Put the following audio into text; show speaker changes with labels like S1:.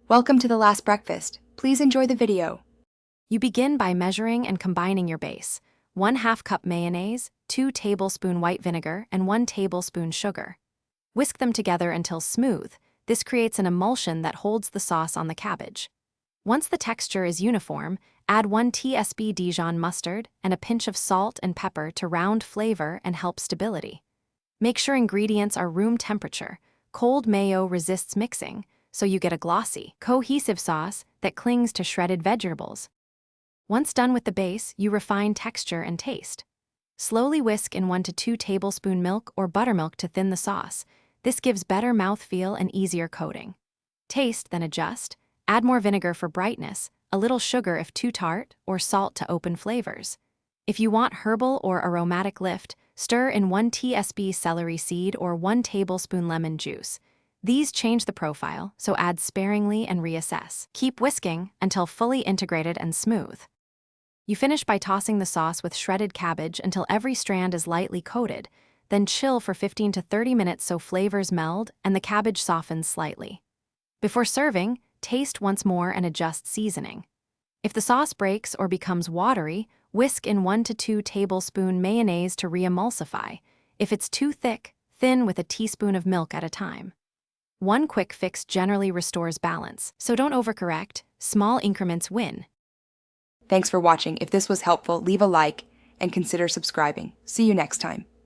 S1: Welcome to the last breakfast. Please enjoy the video.
S2: You begin by measuring and combining your base. 1/2 cup mayonnaise, 2 tablespoons white vinegar, and 1 tablespoon sugar. Whisk them together until smooth. This creates an emulsion that holds the sauce on the cabbage. Once the texture is uniform, add 1 tsp Dijon mustard and a pinch of salt and pepper to round flavor and help stability. Make sure ingredients are room temperature. Cold mayo resists mixing, so you get a glossy, cohesive sauce that clings to shredded vegetables. Once done with the base, you refine texture and taste. Slowly whisk in 1 to 2 tablespoon milk or buttermilk to thin the sauce. This gives better mouthfeel and easier coating. Taste, then adjust. Add more vinegar for brightness, a little sugar if too tart, or salt to open flavors. If you want herbal or aromatic lift, stir in 1 tsp celery seed or 1 tablespoon lemon juice. These change the profile, so add sparingly and reassess. Keep whisking until fully integrated and smooth. You finish by tossing the sauce with shredded cabbage until every strand is lightly coated, then chill for 15 to 30 minutes so flavors meld and the cabbage softens slightly. Before serving, taste once more and adjust seasoning. If the sauce breaks or becomes watery, whisk in 1 to 2 tablespoon mayonnaise to re-emulsify. If it's too thick, thin with a teaspoon of milk at a time. One quick fix generally restores balance, so don't overcorrect. Small increments win.
S1: Thanks for watching. If this was helpful, leave a like and consider subscribing. See you next time.